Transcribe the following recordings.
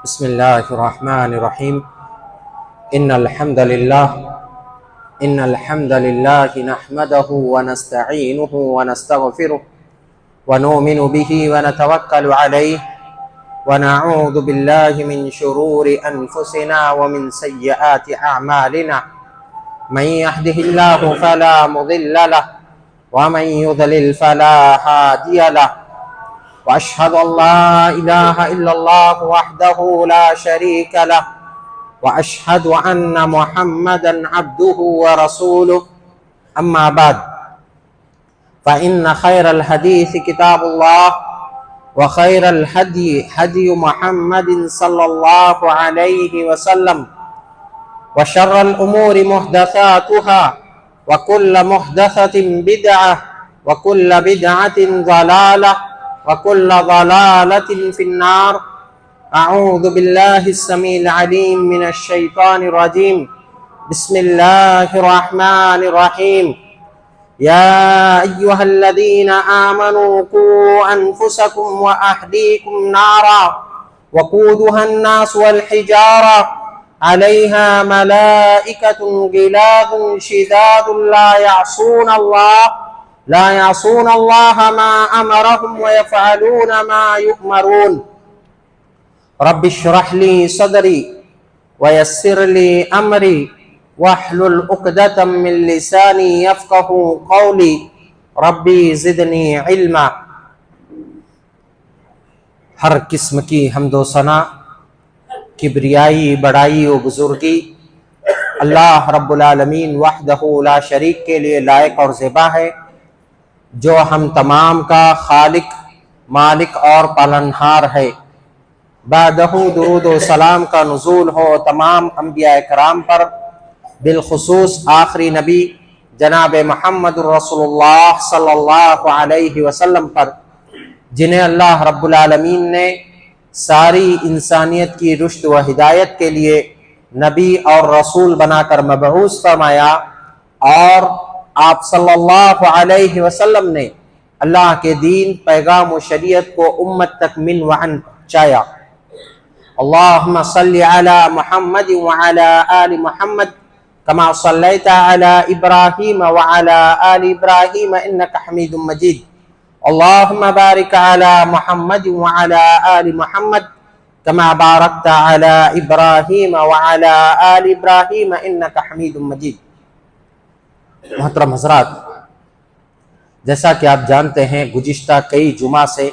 بسم الله الرحمن الرحيم إن الحمد لله نحمده ونستعينه ونستغفره ونؤمن به ونتوكل عليه ونعوذ بالله من شرور أنفسنا ومن سيئات أعمالنا من يهده الله فلا مضل له ومن يضلل فلا هادي له وأشهد أن لا إله إلا الله وحده لا شريك له وأشهد أن محمدا عبده ورسوله أما بعد فإن خير الحديث كتاب الله وخير الهدي هدي محمد صلى الله عليه وسلم وشر الأمور محدثاتها وكل محدثة بدعة وكل بدعة ضلالة وكل ضلالة في النار. أعوذ بالله السميع العليم من الشيطان الرجيم. بسم الله الرحمن الرحيم. يا أيها الذين آمنوا قوا أنفسكم وأهليكم نارا وقودها الناس والحجارة عليها ملائكة غلاظ شداد لا يعصون الله ما أمرهم ويفعلون ما يؤمرون. رب اشرح لي صدري ويسر لي أمري واحلل عقدة من لساني يفقه قولي ربي زدني علما. ہر قسم کی حمد و ثنا، کبریائی، بڑائی و بزرگی اللہ رب العالمین وحدہ لا شریک کے لیے لائق اور زیبا ہے، جو ہم تمام کا خالق، مالک اور پالنہار ہے۔ بعدہ درود و سلام کا نزول ہو تمام انبیاء کرام پر، بالخصوص آخری نبی جناب محمد رسول اللہ صلی اللہ علیہ وسلم پر، جنہیں اللہ رب العالمین نے ساری انسانیت کی رشد و ہدایت کے لیے نبی اور رسول بنا کر مبعوث فرمایا، اور آپ صلی اللہ علیہ وسلم نے اللہ کے دین، پیغام و شریعت کو امت تک من وعن پہنچایا۔ اللہم صلی علی محمد وعلی آل محمد کما صلیت علی ابراہیم وعلی آل ابراہیم انکا حمید مجید۔ اللہم بارک علی محمد وعلی آل محمد کما بارکت علی ابراہیم وعلی آل ابراہیم انکا حمید مجید۔ محترم حضرات، جیسا کہ آپ جانتے ہیں گزشتہ کئی جمعہ سے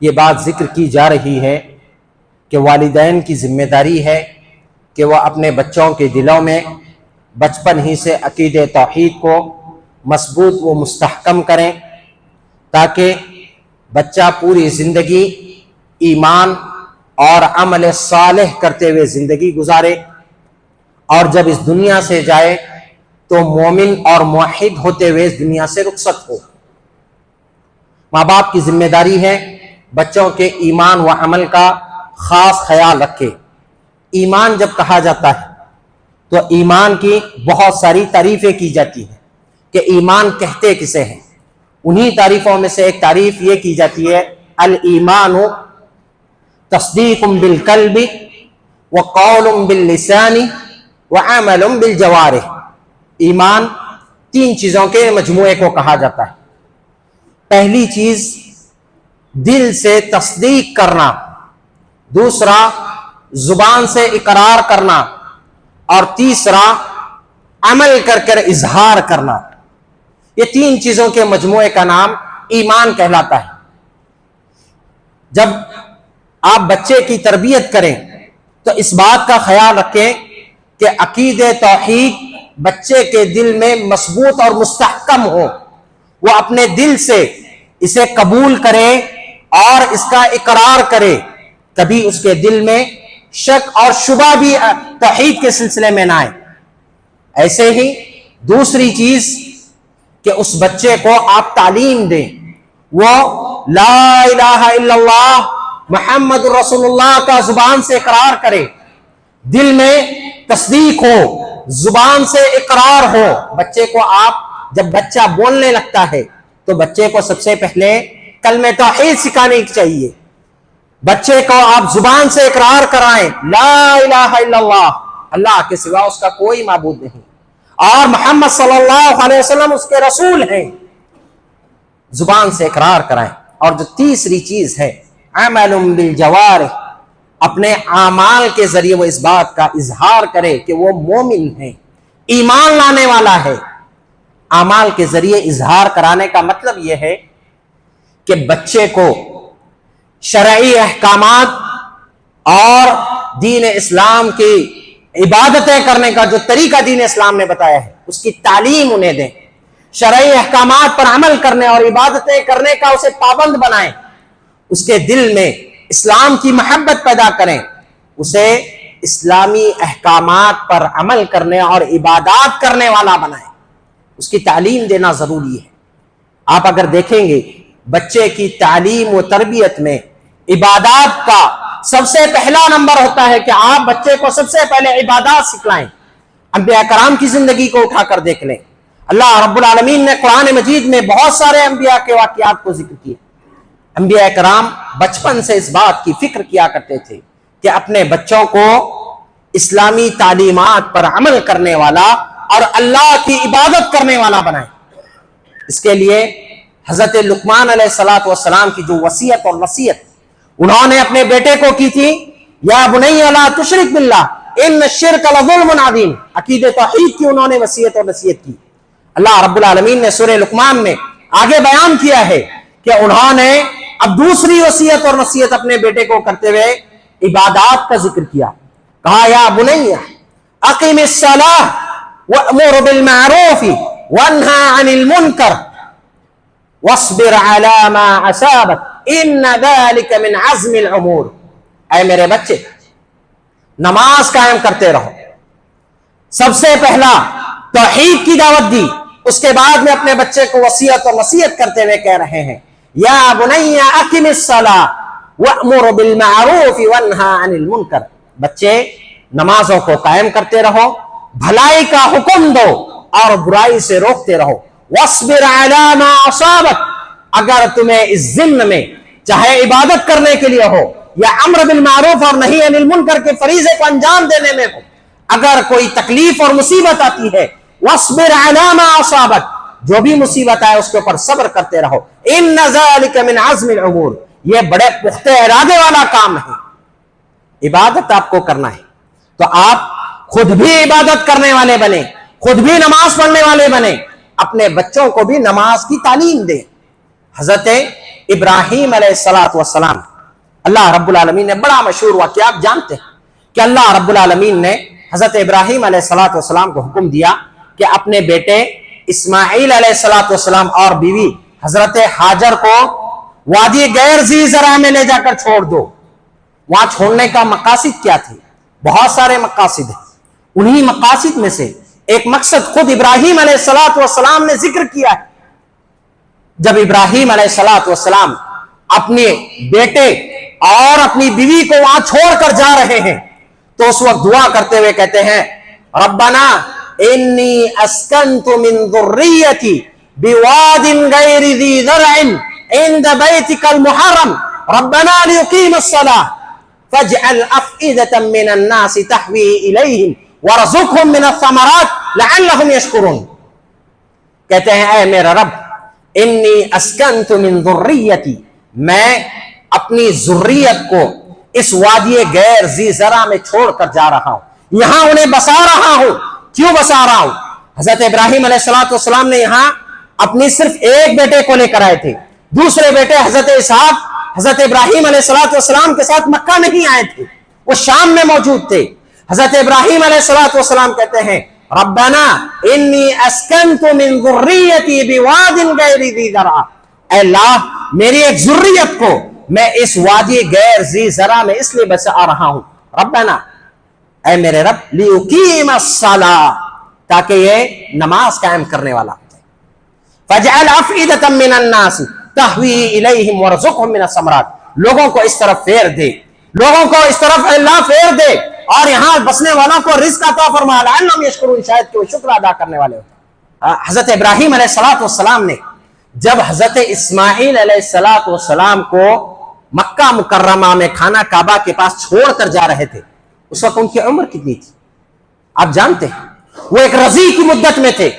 یہ بات ذکر کی جا رہی ہے کہ والدین کی ذمہ داری ہے کہ وہ اپنے بچوں کے دلوں میں بچپن ہی سے عقید توحید کو مضبوط و مستحکم کریں، تاکہ بچہ پوری زندگی ایمان اور عمل صالح کرتے ہوئے زندگی گزارے، اور جب اس دنیا سے جائے تو مومن اور موحد ہوتے ہوئے اس دنیا سے رخصت ہو۔ ماں باپ کی ذمہ داری ہے بچوں کے ایمان و عمل کا خاص خیال رکھے۔ ایمان جب کہا جاتا ہے تو ایمان کی بہت ساری تعریفیں کی جاتی ہیں کہ ایمان کہتے کسے ہیں۔ انہی تعریفوں میں سے ایک تعریف یہ کی جاتی ہے، الایمان تصدیق بالقلب وقول باللسان وعمل بالجوارح۔ ایمان تین چیزوں کے مجموعے کو کہا جاتا ہے۔ پہلی چیز دل سے تصدیق کرنا، دوسرا زبان سے اقرار کرنا، اور تیسرا عمل کر کر اظہار کرنا۔ یہ تین چیزوں کے مجموعے کا نام ایمان کہلاتا ہے۔ جب آپ بچے کی تربیت کریں تو اس بات کا خیال رکھیں کہ عقید توحید بچے کے دل میں مضبوط اور مستحکم ہو، وہ اپنے دل سے اسے قبول کرے اور اس کا اقرار کرے، کبھی اس کے دل میں شک اور شبہ بھی توحید کے سلسلے میں نہ آئے۔ ایسے ہی دوسری چیز کہ اس بچے کو آپ تعلیم دیں، وہ لا الہ الا اللہ محمد رسول اللہ کا زبان سے اقرار کرے، دل میں تصدیق ہو، زبان سے اقرار ہو۔ بچے کو آپ جب بچہ بولنے لگتا ہے تو بچے کو سب سے پہلے کلمہ توحید سکھانے چاہیے۔ بچے کو آپ زبان سے اقرار کرائیں لا الہ الا اللہ، اللہ کے سوا اس کا کوئی معبود نہیں، اور محمد صلی اللہ علیہ وسلم اس کے رسول ہیں، زبان سے اقرار کرائیں۔ اور جو تیسری چیز ہے عمل بالجوارح، اپنے اعمال کے ذریعے وہ اس بات کا اظہار کرے کہ وہ مومن ہے، ایمان لانے والا ہے۔ اعمال کے ذریعے اظہار کرانے کا مطلب یہ ہے کہ بچے کو شرعی احکامات اور دین اسلام کی عبادتیں کرنے کا جو طریقہ دین اسلام نے بتایا ہے اس کی تعلیم انہیں دیں، شرعی احکامات پر عمل کرنے اور عبادتیں کرنے کا اسے پابند بنائیں، اس کے دل میں اسلام کی محبت پیدا کریں، اسے اسلامی احکامات پر عمل کرنے اور عبادات کرنے والا بنائیں، اس کی تعلیم دینا ضروری ہے۔ آپ اگر دیکھیں گے بچے کی تعلیم و تربیت میں عبادات کا سب سے پہلا نمبر ہوتا ہے کہ آپ بچے کو سب سے پہلے عبادات سکھلائیں۔ انبیاء کرام کی زندگی کو اٹھا کر دیکھ لیں، اللہ رب العالمین نے قرآن مجید میں بہت سارے انبیاء کے واقعات کو ذکر کیا۔ انبیاء کرام بچپن سے اس بات کی فکر کیا کرتے تھے کہ اپنے بچوں کو اسلامی تعلیمات پر عمل کرنے والا اور اللہ کی عبادت کرنے والا بنائیں۔ اس کے لیے حضرت لقمان علیہ السلام کی جو وصیت اور نصیحت انہوں نے اپنے بیٹے کو کی تھی، یا بنی لا تشرک باللہ ان الشرک لظلم عظیم، عقیدہ توحید کی انہوں نے وصیت اور نصیحت کی۔ اللہ رب العالمین نے سورہ لقمان میں آگے بیان کیا ہے کہ انہوں نے اب دوسری وصیت اور نصیحت اپنے بیٹے کو کرتے ہوئے عبادات کا ذکر کیا، کہا یا بنی اقم الصلاۃ وامر بالمعروف وانہا عن المنکر واصبر علی ما اصابک ان ذلک من عزم الامور۔ اے میرے بچے، نماز قائم کرتے رہو۔ سب سے پہلا توحید کی دعوت دی، اس کے بعد میں اپنے بچے کو وصیت اور نصیحت کرتے ہوئے کہہ رہے ہیں یا بنی اقم الصلاۃ وامر بالمعروف وانہا عن المنکر، بچے نمازوں کو قائم کرتے رہو، بھلائی کا حکم دو اور برائی سے روکتے رہو، واصبر علی ما اصابک، اگر تمہیں اس ضمن میں چاہے عبادت کرنے کے لیے ہو یا امر بالمعروف اور نہی عن المنکر کے فریضے کو انجام دینے میں ہو، اگر کوئی تکلیف اور مصیبت آتی ہے واصبر علی ما اصابک، جو بھی مصیبت آئے اس کے اوپر صبر کرتے رہو، ان ذلک من عزم الامور، یہ بڑے پختہ ارادے والا کام ہے۔ عبادت آپ کو کرنا ہے تو آپ خود بھی عبادت کرنے والے بنے، خود بھی نماز پڑھنے والے بنے، اپنے بچوں کو بھی نماز کی تعلیم دیں۔ حضرت ابراہیم علیہ السلام، اللہ رب العالمین نے بڑا مشہور واقعہ آپ جانتے ہیں کہ اللہ رب العالمین نے حضرت ابراہیم علیہ السلام کو حکم دیا کہ اپنے بیٹے اسماعیل علیہ السلام اور بیوی حضرت حاجر کو وادی غیر ذی زرع میں لے جا کر چھوڑ دو۔ وہاں چھوڑنے کا مقاصد کیا تھے؟ بہت سارے مقاصد ہیں، انہی مقاصد میں سے ایک مقصد خود ابراہیم علیہ السلام نے ذکر کیا ہے۔ جب ابراہیم علیہ السلام اپنے بیٹے اور اپنی بیوی کو وہاں چھوڑ کر جا رہے ہیں تو اس وقت دعا کرتے ہوئے کہتے ہیں ربنا انی اسکنت من ذریتی بواد غیر ذی زرع عند بیتک المحرم ربنا لیقیموا الصلاۃ فاجعل افئدة من الناس تهوی الیہم وارزقهم من الثمرات لعلهم یشکرون۔ کہتے ہیں اے میرا رب انی اسکنت من ذریتی، میں اپنی ذریت کو اس وادی غیر ذی زرع میں چھوڑ کر جا رہا ہوں، یہاں انہیں بسا رہا ہوں۔ کیوں بسا رہا ہوں؟ حضرت ابراہیم علیہ السلام نے یہاں اپنی صرف ایک بیٹے کو لے کر آئے تھے، دوسرے بیٹے حضرت اسحاق حضرت ابراہیم علیہ السلام کے ساتھ مکہ نہیں آئے تھے، وہ شام میں موجود تھے۔ حضرت ابراہیم علیہ السلام کہتے ہیں ربنا انی اسکنت من ذریتی بواد غیر ذی زرع، اے اللہ میری ایک ذریت کو میں اس وادی غیر ذی زرع میں اس لیے بسا رہا ہوں، ربنا اے میرے رب لیقیم الصلاۃ، تاکہ یہ نماز قائم کرنے والا ہو جائے، فاجعل افئدة من الناس تهوی الیہم وارزقهم من الثمرات، لوگوں کو اس طرف پھیر دے، لوگوں کو اس طرف اللہ پھیر دے اور یہاں بسنے والوں کو رزق عطا فرما، لعلہم یشکرون، شاید کہ وہ شکر ادا کرنے والے ہوتے۔ حضرت ابراہیم علیہ السلام نے جب حضرت اسماعیل علیہ السلام کو مکہ مکرمہ میں خانہ کعبہ کے پاس چھوڑ کر جا رہے تھے، اس وقت ان کی عمر کتنی تھی آپ جانتے ہیں؟ وہ ایک رضی کی مدت میں تھے،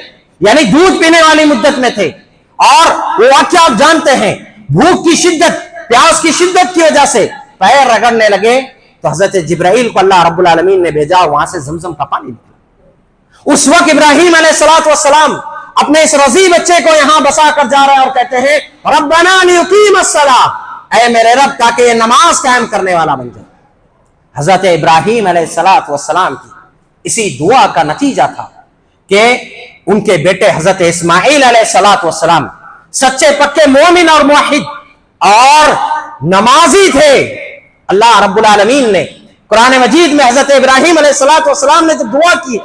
یعنی دودھ پینے والی مدت میں تھے، اور وہ واقعہ آپ جانتے ہیں، بھوک کی شدت، پیاس کی شدت کی وجہ سے پیر رگڑنے لگے تو حضرت جبرائیل کو اللہ رب العالمین نے بھیجا، وہاں سے زمزم کا پانی نکلا۔ اس وقت ابراہیم علیہ السلام اپنے اس رضی بچے کو یہاں بسا کر جا رہے ہیں اور کہتے ہیں ربنا لیقیم الصلاۃ، اے میرے رب تاکہ یہ نماز قائم کرنے والا بن جائے۔ حضرت ابراہیم علیہ السلام کی اسی دعا کا نتیجہ تھا کہ ان کے بیٹے حضرت اسماعیل علیہ السلام سچے پکے مومن اور موحد اور نمازی تھے۔ اللہ رب العالمین نے قرآن مجید میں حضرت ابراہیم علیہ السلام نے جب دعا کی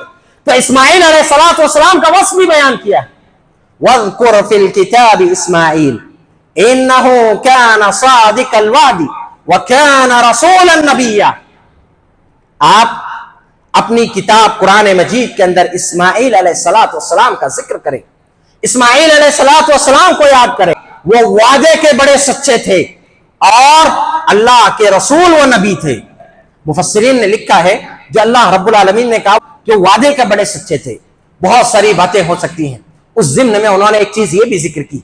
تو اسماعیل علیہ السلام کا وصف بھی بیان کیا، وَاذْكُرْ فِي الْكِتَابِ اسماعیل إِنَّهُ كَانَ صَادِقَ الْوَعْدِ وَكَانَ رَسُولًا نَبِيًّا۔ آپ اپنی کتاب قرآن مجید کے اندر اسماعیل علیہ السلام کا ذکر کریں، اسماعیل علیہ السلام کو یاد کریں، وہ وعدے کے بڑے سچے تھے اور اللہ کے رسول و نبی تھے۔ مفسرین نے لکھا ہے جو اللہ رب العالمین نے کہا کہ وعدے کے بڑے سچے تھے، بہت ساری باتیں ہو سکتی ہیں، اس ضمن میں انہوں نے ایک چیز یہ بھی ذکر کی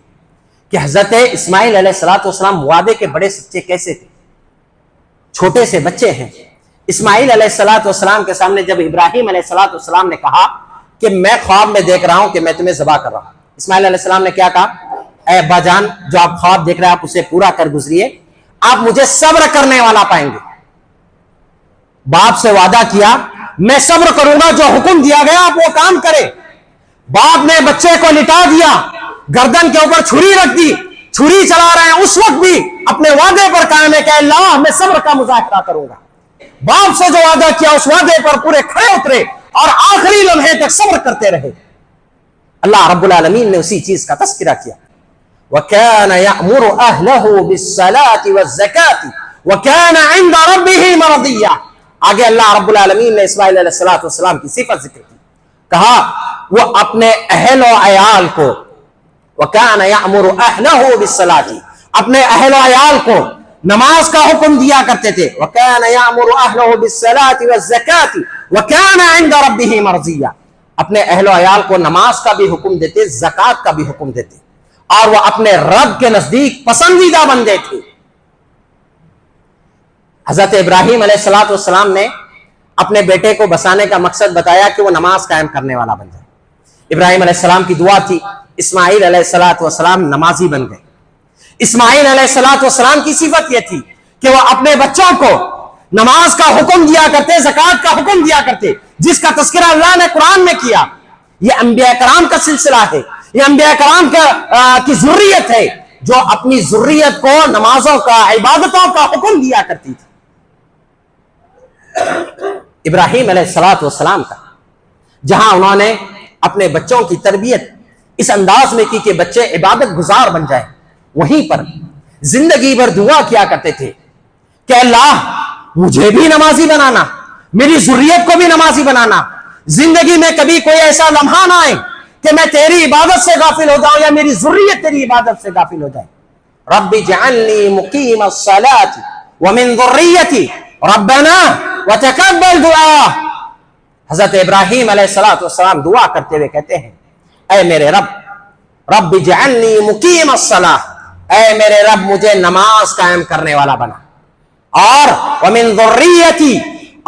کہ حضرت اسماعیل علیہ السلام وعدے کے بڑے سچے کیسے تھے؟ چھوٹے سے بچے ہیں، اسماعیل علیہ السلام کے سامنے جب ابراہیم علیہ السلام نے کہا کہ میں خواب میں دیکھ رہا ہوں کہ میں تمہیں ذبح کر رہا ہوں، اسماعیل علیہ السلام نے کیا کہا؟ اے ابا جان، جو آپ خواب دیکھ رہے ہیں آپ اسے پورا کر گزریے، آپ مجھے صبر کرنے والا پائیں گے۔ باپ سے وعدہ کیا میں صبر کروں گا، جو حکم دیا گیا آپ وہ کام کرے۔ باپ نے بچے کو لٹا دیا، گردن کے اوپر چھری رکھ دی، چھری چلا رہے ہیں، اس وقت بھی اپنے وعدے پر قائم ہے کہ اللہ میں صبر کا مظاہرہ کروں گا۔ باپ سے جو وعدہ کیا اس وعدے پر پورے کھڑے اترے اور آخری لمحے تک صبر کرتے رہے۔ اللہ رب العالمین نے اسی چیز کا تذکرہ کیا، وَكَانَ يَأْمُرُ أَهْلَهُ بِالصَّلَاةِ وَالزَّكَاةِ وَكَانَ عِنْدَ رَبِّهِ مَرْضِيًّا۔ آگے اللہ رب العالمین نے اسماعیل علیہ السلام کی صفت ذکر کی، کہا وہ اپنے اہل و عیال کو، وَكَانَ يَأْمُرُ أَهْلَهُ بِالصَّلَاةِ، اپنے اہل و عیال کو نماز کا حکم دیا کرتے تھے، وَكَانَ يَأْمُرُ أَهْلَهُ بِالصَّلَاةِ وَالزَّكَاةِ وَكَانَ عِنْدَ رَبِّهِ مَرْضِيًّا، اپنے اہل و عیال کو نماز کا بھی حکم دیتے، زکوٰۃ کا بھی حکم دیتے، اور وہ اپنے رب کے نزدیک پسندیدہ بندے تھے۔ حضرت ابراہیم علیہ السلام نے اپنے بیٹے کو بسانے کا مقصد بتایا کہ وہ نماز قائم کرنے والا بن جائے۔ ابراہیم علیہ السلام کی دعا تھی، اسماعیل علیہ السلام نمازی بن گئے۔ اسماعیل علیہ السلام کی صفت یہ تھی کہ وہ اپنے بچوں کو نماز کا حکم دیا کرتے، زکوٰۃ کا حکم دیا کرتے، جس کا تذکرہ اللہ نے قرآن میں کیا۔ یہ انبیاء کرام کا سلسلہ ہے، یہ انبیاء کرام کی ذریت ہے جو اپنی ذریت کو نمازوں کا، عبادتوں کا حکم دیا کرتی تھی۔ ابراہیم علیہ السلام کا جہاں انہوں نے اپنے بچوں کی تربیت اس انداز میں کی کہ بچے عبادت گزار بن جائیں، وہیں پر زندگی بھر دعا کیا کرتے تھے کہ اللہ مجھے بھی نمازی بنانا، میری ذریت کو بھی نمازی بنانا، زندگی میں کبھی کوئی ایسا لمحہ نہ آئے کہ میں تیری عبادت سے غافل ہو جاؤں یا میری ذریت تیری عبادت سے غافل ہو جائے۔ رب اجعلنی مقیم الصلاۃ ومن ذریتی ربنا وتقبل دعا۔ حضرت ابراہیم علیہ السلام دعا کرتے ہوئے کہتے ہیں اے میرے رب اجعلنی مقیم الصلاۃ، اے میرے رب مجھے نماز قائم کرنے والا بنا، اور ومن ذریتی،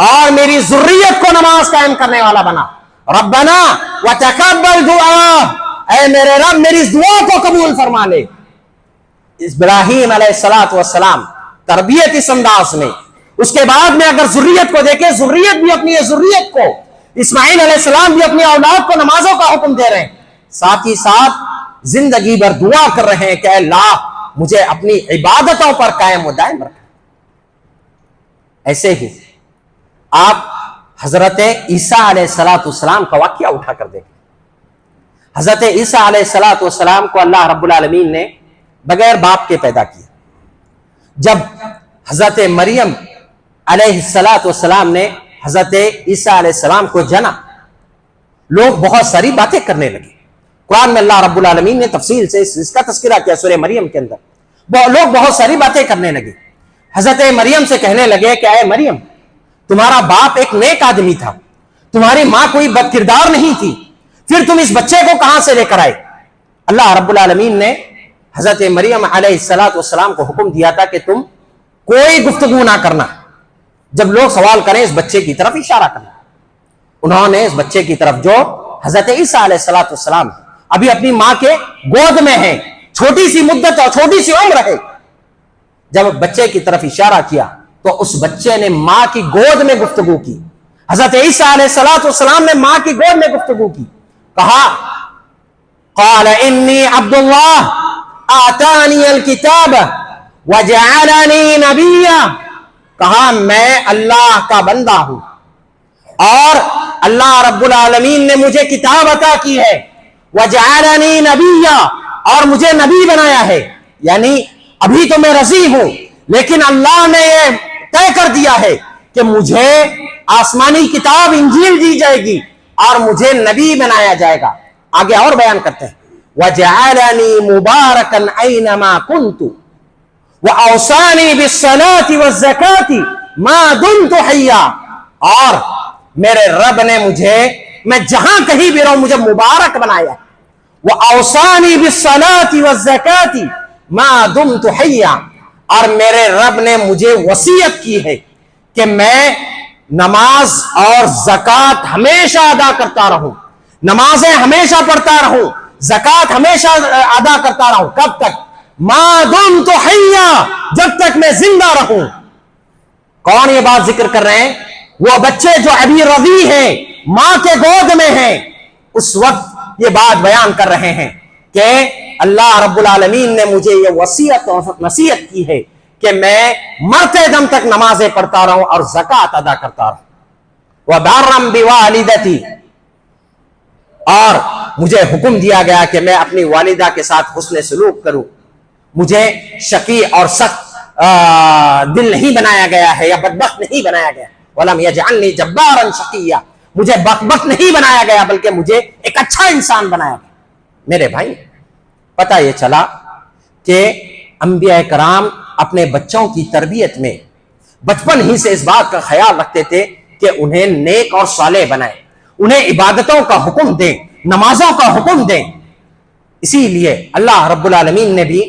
اور میری ذریت کو نماز قائم کرنے والا بنا، ربنا وتقبل دعا، اے میرے رب میری اس دعا کو قبول فرما لے۔ ابراہیم علیہ السلام تربیت اس انداز میں، اس کے بعد میں اگر ذریت کو دیکھیں، ذریت بھی اپنی ذریت کو، اسماعیل علیہ السلام بھی اپنی اولاد کو نمازوں کا حکم دے رہے ہیں، ساتھ ہی ساتھ زندگی بھر دعا کر رہے ہیں کہ اللہ مجھے اپنی عبادتوں پر قائم و دائم رکھیں۔ ایسے ہی آپ حضرت عیسیٰ علیہ السلام کا واقعہ اٹھا کر دیکھیں۔ حضرت عیسیٰ علیہ السلام کو اللہ رب العالمین نے بغیر باپ کے پیدا کیا۔ جب حضرت مریم علیہ السلام نے حضرت عیسیٰ علیہ السلام کو جنا، لوگ بہت ساری باتیں کرنے لگے۔ قرآن میں اللہ رب العالمین نے تفصیل سے اس کا تذکرہ کیا سورہ مریم کے اندر، لوگ بہت ساری باتیں کرنے لگے حضرت مریم سے کہنے لگے کہ اے مریم، تمہارا باپ ایک نیک آدمی تھا، تمہاری ماں کوئی بد کردار نہیں تھی، پھر تم اس بچے کو کہاں سے لے کر آئے؟ اللہ رب العالمین نے حضرت مریم علیہ السلام کو حکم دیا تھا کہ تم کوئی گفتگو نہ کرنا، جب لوگ سوال کریں اس بچے کی طرف اشارہ کرنا۔ انہوں نے اس بچے کی طرف جو حضرت عیسیٰ علیہ السلام ابھی اپنی ماں کے گود میں ہیں، چھوٹی سی مدت اور چھوٹی سی عمر ہے، جب بچے کی طرف اشارہ کیا تو اس بچے نے ماں کی گود میں گفتگو کی۔ حضرت عیسیٰ علیہ السلام نے ماں کی گود میں گفتگو کی، کہا قال انی عبد اللہ آتانی الکتاب وجعلنی نبیا، کہا میں اللہ کا بندہ ہوں اور اللہ رب العالمین نے مجھے کتاب عطا کی ہے، وجعلنی نبیا، اور مجھے نبی بنایا ہے۔ یعنی ابھی تو میں رضی ہوں، لیکن اللہ نے یہ طے کر دیا ہے کہ مجھے آسمانی کتاب انجیل دی جائے گی اور مجھے نبی بنایا جائے گا۔ آگے اور بیان کرتے ہیں، وَجَعَلَنِي مُبَارَكًا أَيْنَمَا كُنْتُ وَأَوْصَانِي بِالصَّلَاةِ وَالزَّكَاةِ مَا دُمْتُ حَيًّا، اور میرے رب نے مجھے، میں جہاں کہیں بھی رہوں، مجھے مبارک بنایا ہے۔ وَأَوْصَانِي بِالصَّلَاةِ وَالزَّكَاةِ مَا دُمْتُ حَيًّا، اور میرے رب نے مجھے وصیت کی ہے کہ میں نماز اور زکوٰۃ ہمیشہ ادا کرتا رہوں، نمازیں ہمیشہ پڑھتا رہوں، زکوٰۃ ہمیشہ ادا کرتا رہوں۔ کب تک؟ ما دمت حیا، جب تک میں زندہ رہوں۔ کون یہ بات ذکر کر رہے ہیں؟ وہ بچے جو ابھی رضیع ہیں، ماں کے گود میں ہیں، اس وقت یہ بات بیان کر رہے ہیں کہ اللہ رب العالمین نے مجھے یہ وصیت اور نصیحت کی ہے کہ میں مرتے دم تک نمازیں پڑھتا رہوں اور زکوٰۃ ادا کرتا رہوں۔ وَبَرًّا بِوَالِدَتِي، اور مجھے حکم دیا گیا کہ میں اپنی والدہ کے ساتھ حسن سلوک کروں، مجھے شقی اور سخت دل نہیں بنایا گیا ہے یا بدبخت نہیں بنایا گیا۔ وَلَمْ يَجْعَلْنِي جَبَّارًا شَقِيًّا، مجھے بدبخت نہیں بنایا گیا بلکہ مجھے ایک اچھا انسان بنایا گیا۔ میرے بھائی، پتہ یہ چلا کہ انبیاء کرام اپنے بچوں کی تربیت میں بچپن ہی سے اس بات کا خیال رکھتے تھے کہ انہیں نیک اور صالح بنائیں، انہیں عبادتوں کا حکم دیں، نمازوں کا حکم دیں۔ اسی لیے اللہ رب العالمین نے بھی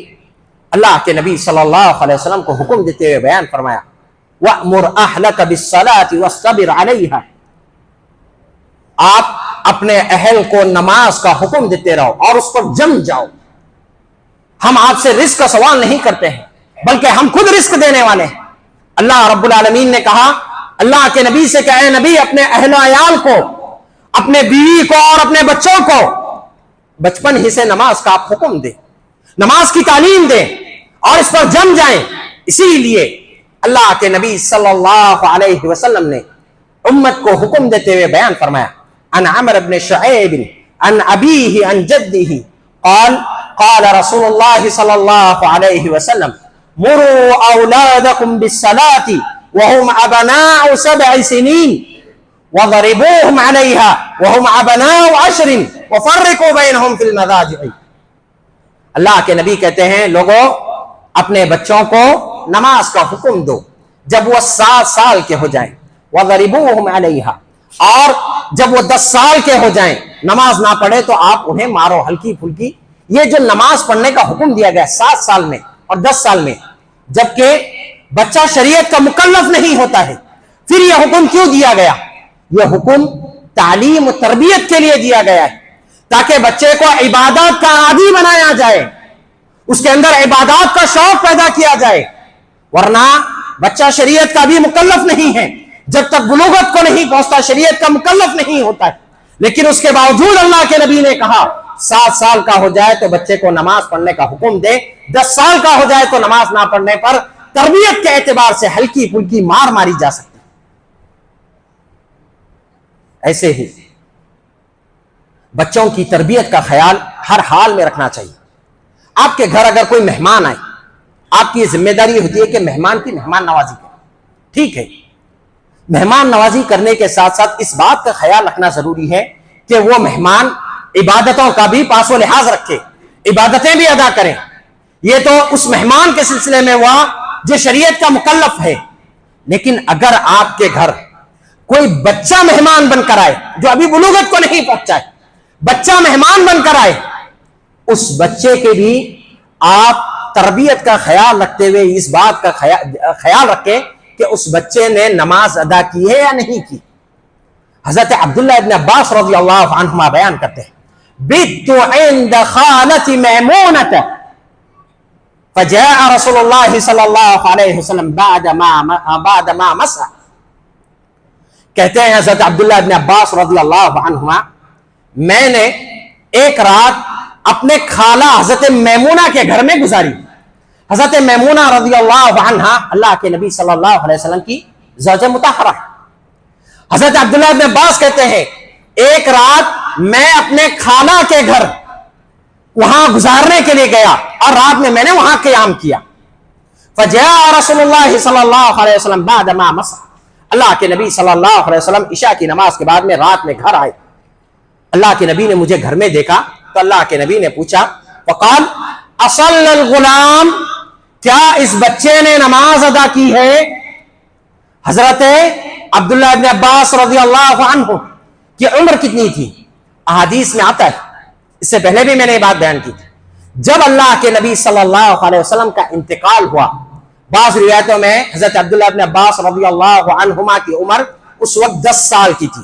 اللہ کے نبی صلی اللہ علیہ وسلم کو حکم دیتے ہوئے بیان فرمایا، وَأْمُرْ أَهْلَكَ بِالصَّلَاةِ وَاصْطَبِرْ عَلَيْهَا، آپ اپنے اہل کو نماز کا حکم دیتے رہو اور اس پر جم جاؤ۔ ہم آپ سے رزق کا سوال نہیں کرتے ہیں بلکہ ہم خود رزق دینے والے ہیں۔ اللہ رب العالمین نے کہا اللہ کے نبی سے کہ اے نبی، اپنے اہل و عیال کو، اپنے بیوی کو اور اپنے بچوں کو بچپن ہی سے نماز کا آپ حکم دیں، نماز کی تعلیم دیں اور اس پر جم جائیں۔ اسی لیے اللہ کے نبی صلی اللہ علیہ وسلم نے امت کو حکم دیتے ہوئے بیان فرمایا، عن عمرو بن شعیب عن ابیہ عن جدہ قال قال رسول اللہ صلی اللہ علیہ وسلم مروا اولادکم بالصلاة وهم ابناء 7 سنین وضربوهم علیها وهم ابناء 10 وفرقوا بینهم فی المضاجع۔ اللہ کے نبی کہتے ہیں، لوگوں اپنے بچوں کو نماز کا حکم دو جب وہ 7 سال کے ہو جائیں، وضربوهم علیها، اور جب وہ 10 سال کے ہو جائیں نماز نہ پڑھے تو آپ انہیں مارو ہلکی پھلکی۔ یہ جو نماز پڑھنے کا حکم دیا گیا 7 سال میں اور 10 سال میں، جبکہ بچہ شریعت کا مکلف نہیں ہوتا ہے، پھر یہ حکم کیوں دیا گیا؟ یہ حکم تعلیم و تربیت کے لیے دیا گیا ہے تاکہ بچے کو عبادات کا عادی بنایا جائے، اس کے اندر عبادات کا شوق پیدا کیا جائے۔ ورنہ بچہ شریعت کا بھی مکلف نہیں ہے، جب تک بلوغت کو نہیں پہنچتا شریعت کا مکلف نہیں ہوتا ہے، لیکن اس کے باوجود اللہ کے نبی نے کہا 7 سال کا ہو جائے تو بچے کو نماز پڑھنے کا حکم دے، 10 سال کا ہو جائے تو نماز نہ پڑھنے پر تربیت کے اعتبار سے ہلکی پھلکی مار ماری جا سکتی۔ ایسے ہی بچوں کی تربیت کا خیال ہر حال میں رکھنا چاہیے۔ آپ کے گھر اگر کوئی مہمان آئے، آپ کی ذمہ داری ہوتی ہے کہ مہمان کی مہمان نوازی کریں، ٹھیک ہے، مہمان نوازی کرنے کے ساتھ ساتھ اس بات کا خیال رکھنا ضروری ہے کہ وہ مہمان عبادتوں کا بھی پاس و لحاظ رکھے، عبادتیں بھی ادا کریں۔ یہ تو اس مہمان کے سلسلے میں ہوا جو شریعت کا مکلف ہے. لیکن اگر آپ کے گھر کوئی بچہ مہمان بن کر آئے جو ابھی بلوغت کو نہیں پہنچا ہے, بچہ مہمان بن کر آئے, اس بچے کے بھی آپ تربیت کا خیال رکھتے ہوئے اس بات کا خیال رکھیں کہ اس بچے نے نماز ادا کی ہے یا نہیں کی. حضرت عبداللہ ابن عباس رضی اللہ عنہما بیان کرتے ہیں, بِتُّ عِنْدَ خَالَةِ مَيْمُونَةَ فَجَاءَ رَسُولُ اللَّهِ صلی اللہ علیہ وسلم بعد ما مسح. کہتے ہیں حضرت عبداللہ ابن عباس رضی اللہ عنہما, میں نے ایک رات اپنے خالہ حضرت میمونہ کے گھر میں گزاری. حضرت میمونہ رضی اللہ عنہا اللہ کے نبی صلی اللہ علیہ وسلم کی زوجہ مطہرہ. حضرت عبداللہ ابن عباس کہتے ہیں ایک رات میں اپنے خالہ کے گھر وہاں گزارنے کے لیے گیا اور رات میں نے وہاں قیام کیا. فجاء رسول اللہ صلی اللہ علیہ وسلم بعد ما مسح. اللہ کے نبی صلی اللہ علیہ وسلم عشاء کی نماز کے بعد میں رات میں گھر آئے. اللہ کے نبی نے مجھے گھر میں دیکھا تو اللہ کے نبی نے پوچھا, فقال اصل الغلام, کیا اس بچے نے نماز ادا کی ہے؟ حضرت عبداللہ ابن عباس رضی اللہ عنہ کی عمر کتنی تھی؟ احادیث میں آتا ہے, اس سے پہلے بھی میں نے یہ بات بیان کی تھی, جب اللہ کے نبی صلی اللہ علیہ وسلم کا انتقال ہوا, بعض روایتوں میں حضرت عبداللہ ابن عباس رضی اللہ عنہما کی عمر اس وقت 10 سال کی تھی,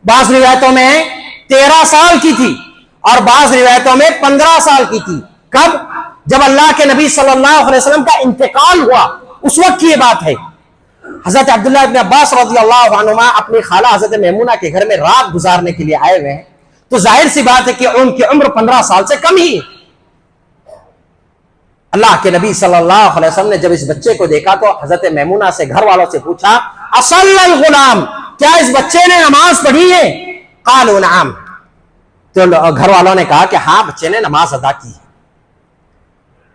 بعض روایتوں میں 13 سال کی تھی, اور بعض روایتوں میں 15 سال کی تھی. کب؟ جب اللہ کے نبی صلی اللہ علیہ وسلم کا انتقال ہوا, اس وقت کی یہ بات ہے. حضرت عبداللہ ابن عباس رضی اللہ عنہما اپنی خالہ حضرت میمونہ کے گھر میں رات گزارنے کے لیے آئے ہوئے ہیں, تو ظاہر سی بات ہے کہ ان کی عمر 15 سال سے کم ہی. اللہ کے نبی صلی اللہ علیہ وسلم نے جب اس بچے کو دیکھا تو حضرت میمونہ سے گھر والوں سے پوچھا, اصل الغلام, کیا اس بچے نے نماز پڑھی ہے؟ قالوا نعم. تو گھر والوں نے کہا کہ ہاں بچے نے نماز ادا کی.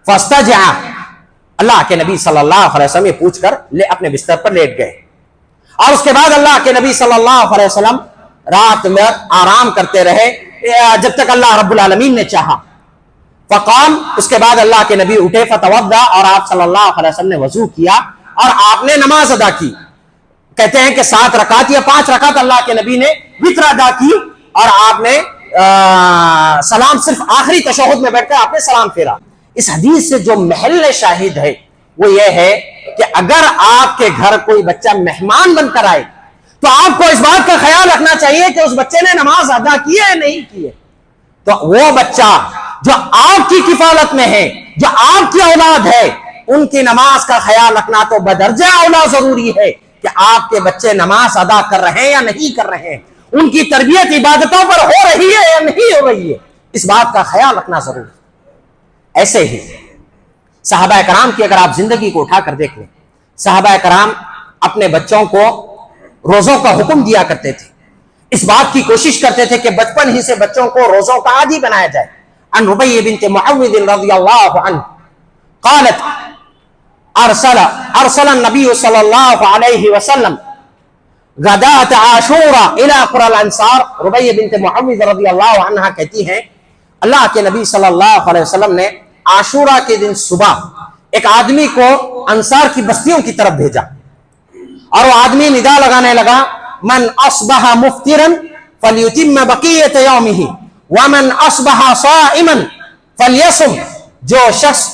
فاستجع, اللہ کے نبی صلی اللہ علیہ وسلم یہ پوچھ کر اپنے بستر پر لیٹ گئے, اور اس کے بعد اللہ کے نبی صلی اللہ علیہ وسلم رات میں آرام کرتے رہے جب تک اللہ رب العالمین نے چاہا. فقام, اس کے بعد اللہ کے نبی اٹھے, فتوضا, اور آپ صلی اللہ علیہ وسلم نے وضو کیا اور آپ نے نماز ادا کی. کہتے ہیں کہ 7 رکعت یا 5 رکعت اللہ کے نبی نے وتر ادا کی, اور آپ نے سلام صرف آخری تشہد میں بیٹھ کر آپ نے سلام پھیرا. اس حدیث سے جو محل شاہد ہے وہ یہ ہے کہ اگر آپ کے گھر کوئی بچہ مہمان بن کر آئے تو آپ کو اس بات کا خیال رکھنا چاہیے کہ اس بچے نے نماز ادا کی ہے یا نہیں کی ہے. تو وہ بچہ جو آپ کی کفالت میں ہے, جو آپ کی اولاد ہے, ان کی نماز کا خیال رکھنا تو بدرجہ اولا ضروری ہے کہ آپ کے بچے نماز ادا کر رہے ہیں یا نہیں کر رہے ہیں, ان کی تربیت عبادتوں پر ہو رہی ہے یا نہیں ہو رہی ہے, اس بات کا خیال رکھنا ضروری ہے. ایسے ہی صحابہ کرام کی اگر آپ زندگی کو اٹھا کر دیکھ لیں, صحابہ کرام اپنے بچوں کو روزوں کا حکم دیا کرتے تھے, اس بات کی کوشش کرتے تھے کہ بچپن ہی سے بچوں کو روزوں کا عادی بنایا جائے. عن ربیع بنت معوذ رضی اللہ عنہ قالت ارسل النبی صلی اللہ علیہ وسلم غداۃ عاشوراء الى قرى الانصار. ربیع بنت معوذ رضی اللہ عنہ کہتی ہیں اللہ کے نبی صلی اللہ علیہ وسلم نے عاشورہ کے دن صبح ایک آدمی کو انصار کی بستیوں کی طرف بھیجا, اور وہ آدمی ندا لگانے لگا, من اصبح مفطرا فلیتم بقیۃ یومہ ومن اصبح صائما فلیصم. جو شخص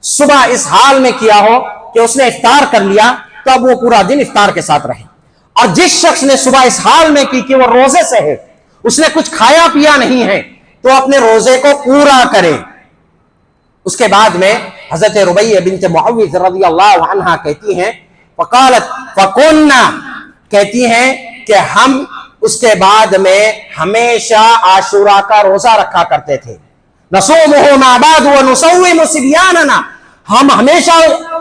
صبح اس حال میں کیا ہو کہ اس نے افطار کر لیا تو اب وہ پورا دن افطار کے ساتھ رہے, اور جس شخص نے صبح اس حال میں کی کہ وہ روزے سے ہے, اس نے کچھ کھایا پیا نہیں ہے, تو اپنے روزے کو پورا کرے. اس کے بعد میں حضرت ربیع بنت معوذ رضی اللہ عنہا کہتی ہیں فقالت فکننا, کہتی ہیں کہ ہم اس کے بعد میں ہمیشہ عاشورہ کا روزہ رکھا کرتے تھے. نصومہ ما بعد ونصوم صبیاننا, ہم ہمیشہ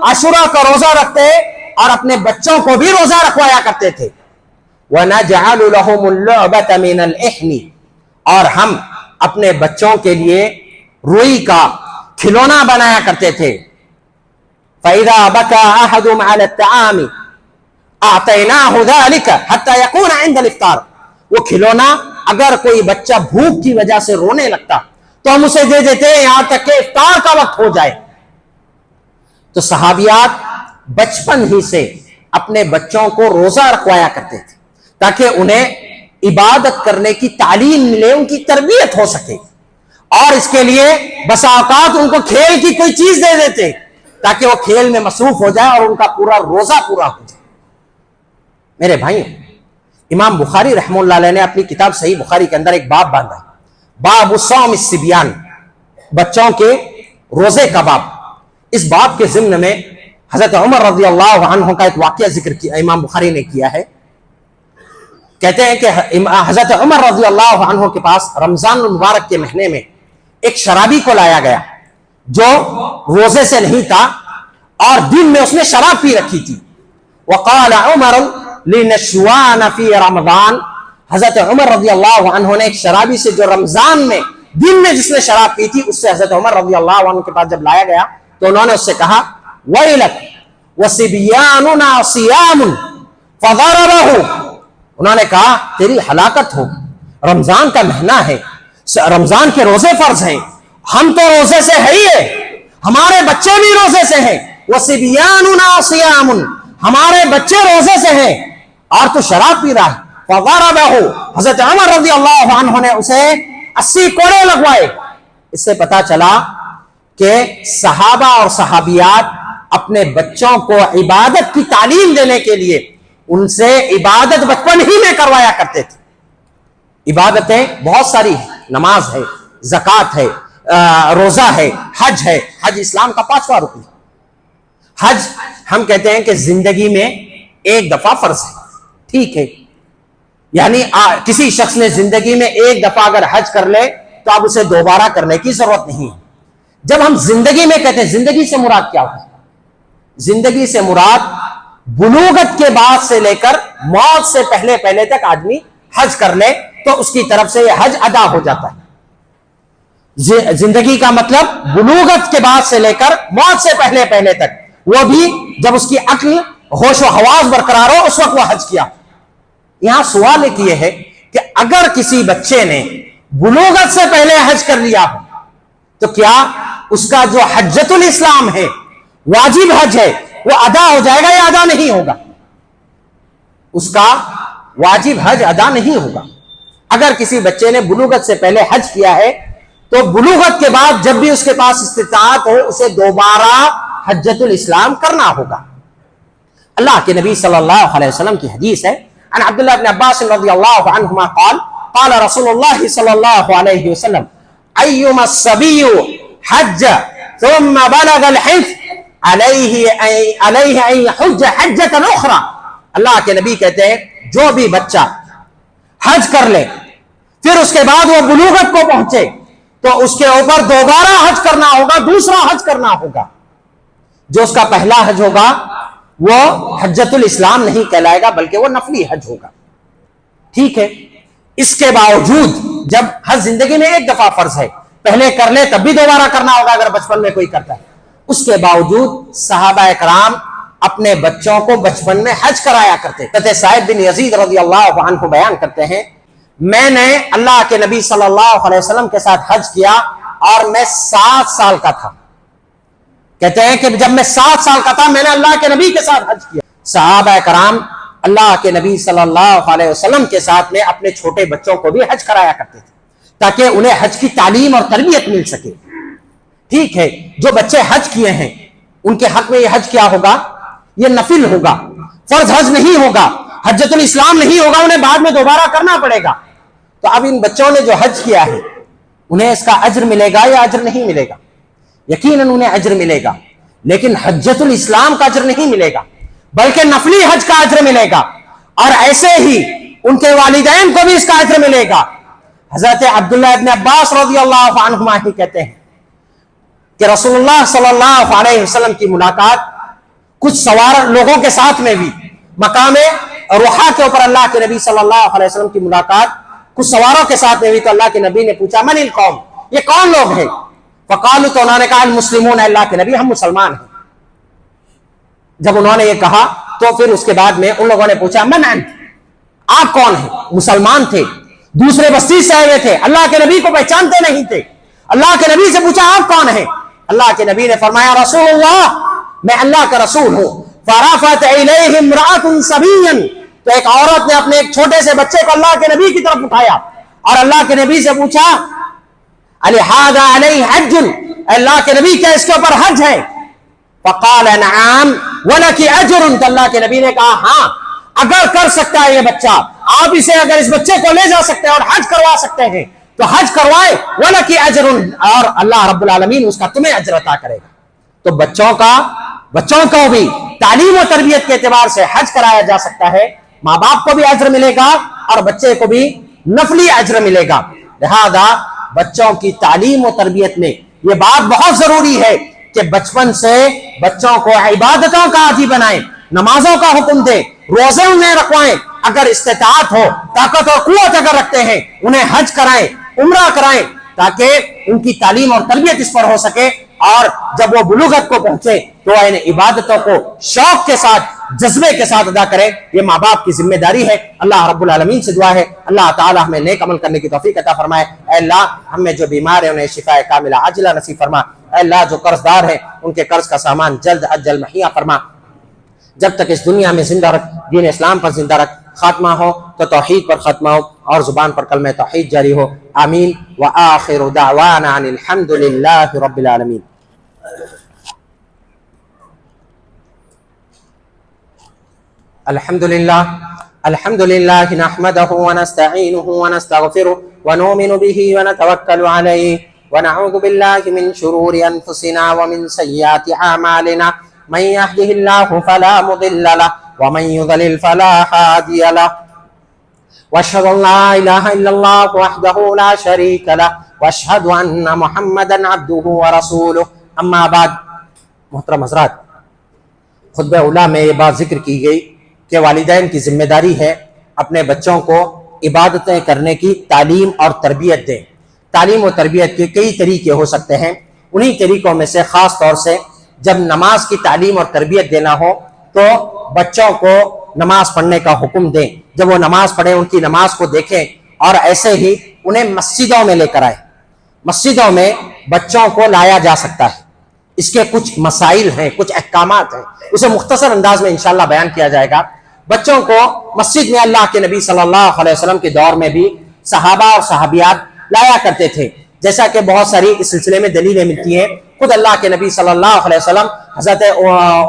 عاشورہ کا روزہ رکھتے اور اپنے بچوں کو بھی روزہ رکھوایا کرتے تھے. ونجعل لهم اللعبة من الإحن, اور ہم اپنے بچوں کے لیے روئی کا کھلونا بنایا کرتے تھے. فَإِذَا بَكَى أَحَدٌ عَلَى الطَّعَامِ أَعْطَيْنَاهُ ذَلِكَ حَتَّى يَكُونَ عِنْدَ الْإِفْطَارِ. وہ کھلونا اگر کوئی بچہ بھوک کی وجہ سے رونے لگتا تو ہم اسے دے دیتے یہاں تک کہ افطار کا وقت ہو جائے. تو صحابیات بچپن ہی سے اپنے بچوں کو روزہ رکھوایا کرتے تھے تاکہ انہیں عبادت کرنے کی تعلیم ملے، ان کی تربیت ہو سکے، اور اس کے لیے بسا اوقات ان کو کھیل کی کوئی چیز دے دیتے تاکہ وہ کھیل میں مصروف ہو جائے اور ان کا پورا روزہ پورا ہو جائے۔ میرے بھائیوں، امام بخاری رحمہ اللہ علیہ نے اپنی کتاب صحیح بخاری کے اندر ایک باب باندھا، باب صوم الصبیان، بچوں کے روزے کا باب۔ اس باب کے ضمن میں حضرت عمر رضی اللہ عنہ کا ایک واقعہ ذکر کیا امام بخاری نے کیا ہے۔ کہتے ہیں کہ حضرت عمر رضی اللہ عنہ کے پاس رمضان المبارک کے مہینے میں ایک شرابی کو لایا گیا جو روزے سے نہیں تھا اور دن میں اس نے شراب پی رکھی تھی۔ وقال عمر لنشوان فی رمضان، حضرت عمر رضی اللہ عنہ نے ایک شرابی سے جو رمضان میں دن میں جس نے شراب پی تھی، اس سے حضرت عمر رضی اللہ عنہ کے پاس جب لایا گیا تو انہوں نے اس سے کہا ویلک وصبیاننا صیام فضربہ، انہوں نے کہا تیری ہلاکت ہو، رمضان کا مہینہ ہے، رمضان کے روزے فرض ہیں، ہم تو روزے سے ہے ہی ہے، ہمارے بچے بھی روزے سے ہیں، وصبیاننا صیام، ہمارے بچے روزے سے ہیں اور تو شراب پی رہا ہے۔ فضربہ، حضرت عمر رضی اللہ عنہ نے اسے 80 کوڑے لگوائے۔ اس سے پتا چلا کہ صحابہ اور صحابیات اپنے بچوں کو عبادت کی تعلیم دینے کے لیے ان سے عبادت بچپن ہی میں کروایا کرتے تھے۔ عبادتیں بہت ساری ہیں، نماز ہے، زکوٰۃ ہے، روزہ ہے، حج ہے۔ حج اسلام کا 5واں رکن ہے۔ حج ہم کہتے ہیں کہ زندگی میں ایک دفعہ فرض ہے، ٹھیک ہے، یعنی کسی شخص نے زندگی میں ایک دفعہ اگر حج کر لے تو اب اسے دوبارہ کرنے کی ضرورت نہیں ہے۔ جب ہم زندگی میں کہتے ہیں، زندگی سے مراد کیا ہوتا ہے؟ زندگی سے مراد بلوغت کے بعد سے لے کر موت سے پہلے پہلے تک آدمی حج کر لے تو اس کی طرف سے یہ حج ادا ہو جاتا ہے۔ زندگی کا مطلب بلوغت کے بعد سے لے کر موت سے پہلے پہلے تک، وہ بھی جب اس کی عقل ہوش و حواس برقرار ہو اس وقت وہ حج کیا۔ یہاں سوال ایک یہ ہے کہ اگر کسی بچے نے بلوغت سے پہلے حج کر لیا ہو تو کیا اس کا جو حجۃ الاسلام ہے، واجب حج ہے، وہ ادا ہو جائے گا یا ادا نہیں ہوگا؟ اس کا واجب حج ادا نہیں ہوگا۔ اگر کسی بچے نے بلوغت سے پہلے حج کیا ہے تو بلوغت کے بعد جب بھی اس کے پاس استطاعت ہو اسے دوبارہ حجۃ الاسلام کرنا ہوگا۔ اللہ کے نبی صلی اللہ علیہ وسلم کی حدیث ہے، عن عبداللہ بن عباس رضی اللہ عنہما قال قال رسول اللہ صلی اللہ علیہ وسلم ایما الصبی حج ثم بلغ الحنث علیہ ان یحج حجۃ اخرى، اللہ کے نبی کہتے ہیں جو بھی بچہ حج کر لے پھر اس کے بعد وہ بلوغت کو پہنچے تو اس کے اوپر دوبارہ حج کرنا ہوگا، دوسرا حج کرنا ہوگا۔ جو اس کا پہلا حج ہوگا وہ حجۃ الاسلام نہیں کہلائے گا بلکہ وہ نفلی حج ہوگا، ٹھیک ہے۔ اس کے باوجود جب حج زندگی میں ایک دفعہ فرض ہے، پہلے کر لے تب بھی دوبارہ کرنا ہوگا اگر بچپن میں کوئی کرتا ہے، اس کے باوجود صحابہ کرام اپنے بچوں کو بچپن میں حج کرایا کرتے۔ حضرت سعید بن یزید رضی اللہ عنہ بیان کرتے ہیں میں نے اللہ کے نبی صلی اللہ علیہ وسلم کے ساتھ حج کیا اور میں 7 سال کا تھا۔ کہتے ہیں کہ جب میں 7 سال کا تھا میں نے اللہ کے نبی کے ساتھ حج کیا۔ صحابہ کرام اللہ کے نبی صلی اللہ علیہ وسلم کے ساتھ میں اپنے چھوٹے بچوں کو بھی حج کرایا کرتے تھے تاکہ انہیں حج کی تعلیم اور تربیت مل سکے، ٹھیک ہے۔ جو بچے حج کیے ہیں ان کے حق میں یہ حج کیا ہوگا؟ یہ نفل ہوگا، فرض حج نہیں ہوگا، حجۃ الاسلام نہیں ہوگا، انہیں بعد میں دوبارہ کرنا پڑے گا۔ تو اب ان بچوں نے جو حج کیا ہے انہیں اس کا اجر ملے گا یا اجر نہیں ملے گا؟ یقیناً انہیں اجر ملے گا، لیکن حجۃ الاسلام کا اجر نہیں ملے گا بلکہ نفلی حج کا اجر ملے گا، اور ایسے ہی ان کے والدین کو بھی اس کا اجر ملے گا۔ حضرت عبداللہ ابن عباس رضی اللہ عنہما ہی کہتے ہیں کہ رسول اللہ صلی اللہ علیہ وسلم کی ملاقات کچھ سوار لوگوں کے ساتھ میں بھی مقام روحا کے اوپر اللہ کے نبی صلی اللہ علیہ وسلم کی ملاقات کچھ سواروں کے ساتھ میں بھی، تو اللہ کے نبی نے پوچھا من القوم، یہ کون لوگ ہیں؟ فقالوا، تو انہوں نے کہا المسلمون، اللہ کے نبی ہم مسلمان ہیں۔ جب انہوں نے یہ کہا تو پھر اس کے بعد میں ان لوگوں نے پوچھا من انت، آپ کون ہیں؟ مسلمان تھے، دوسرے بستی سے آئے ہوئے تھے، اللہ کے نبی کو پہچانتے نہیں تھے۔ اللہ کے نبی سے پوچھا آپ کون ہیں؟ اللہ کے نبی نے فرمایا رسول اللہ، میں اللہ کا رسول ہوں۔ فرافت الیہ امرأۃ صبیا، تو ایک عورت نے اپنے ایک چھوٹے سے بچے کو اللہ کے نبی کی طرف اٹھایا اور اللہ کے نبی سے پوچھا الہذا علیہ حج، اللہ کے نبی کیا اس کے اوپر حج ہے؟ فقال نعم ولک اجر، تو اللہ کے نبی نے کہا ہاں، اگر کر سکتا ہے یہ بچہ، آپ اسے اگر اس بچے کو لے جا سکتے ہیں اور حج کروا سکتے ہیں تو حج کروائے، وَلَكِ أَجْرٌ، اور اللہ رب العالمین اس کا تمہیں اجر عطا کرے گا۔ تو بچوں کو بھی تعلیم و تربیت کے اعتبار سے حج کرایا جا سکتا ہے، ماں باپ کو بھی اجر ملے گا اور بچے کو بھی نفلی اجر ملے گا۔ لہذا بچوں کی تعلیم و تربیت میں یہ بات بہت ضروری ہے کہ بچپن سے بچوں کو عبادتوں کا عادی بنائیں، نمازوں کا حکم دیں، روزے انہیں رکھوائیں، اگر استطاعت ہو، طاقت اور قوت اگر رکھتے ہیں انہیں حج کرائیں، عمرہ کرائیں، تاکہ ان کی تعلیم اور تربیت اس پر ہو سکے، اور جب وہ بلوغت کو پہنچے تو ان عبادتوں کو شوق کے ساتھ، جذبے کے ساتھ ادا کریں۔ یہ ماں باپ کی ذمہ داری ہے۔ اللہ رب العالمین سے دعا ہے اللہ تعالی ہمیں نیک عمل کرنے کی توفیق عطا فرمائے۔ اے اللہ ہم میں جو بیمار ہیں انہیں شفاء کاملہ عاجلہ نصیب فرما۔ اے اللہ جو قرض دار ہیں ان کے قرض کا سامان جلد اجل مہیا فرما۔ جب تک اس دنیا میں زندہ رکھ، دین اسلام پر زندہ رکھ، خاتمہ ہو تو توحید پر خاتمہ ہو اور زبان پر کلمہ توحید جاری ہو۔ آمین۔ وآخر دعوانا ان الحمد للہ رب العالمین۔ الحمد للہ نحمده ونستعینه ونستغفره ونؤمن به ونتوکل علیہ ونعوذ باللہ من شرور انفسنا ومن سیئات اعمالنا، من يهده الله فلا مضل له ومن يضلل فلا هادي له، واشهد ان لا اله الا الله وحده لا شريك له واشهد ان محمدا عبده ورسوله۔ اما بعد، محترم حضرات، خطبہ اولیٰ میں یہ بات ذکر کی گئی کہ والدین کی ذمہ داری ہے اپنے بچوں کو عبادتیں کرنے کی تعلیم اور تربیت دیں۔ تعلیم و تربیت کے کئی طریقے ہو سکتے ہیں، انہی طریقوں میں سے خاص طور سے جب نماز کی تعلیم اور تربیت دینا ہو تو بچوں کو نماز پڑھنے کا حکم دیں۔ جب وہ نماز پڑھیں ان کی نماز کو دیکھیں، اور ایسے ہی انہیں مسجدوں میں لے کر آئیں۔ مسجدوں میں بچوں کو لایا جا سکتا ہے، اس کے کچھ مسائل ہیں، کچھ احکامات ہیں، اسے مختصر انداز میں انشاءاللہ بیان کیا جائے گا۔ بچوں کو مسجد میں اللہ کے نبی صلی اللہ علیہ وسلم کے دور میں بھی صحابہ اور صحابیات لایا کرتے تھے، جیسا کہ بہت ساری اس سلسلے میں دلیلیں ملتی ہیں۔ خود اللہ کے نبی صلی اللہ علیہ وسلم حضرت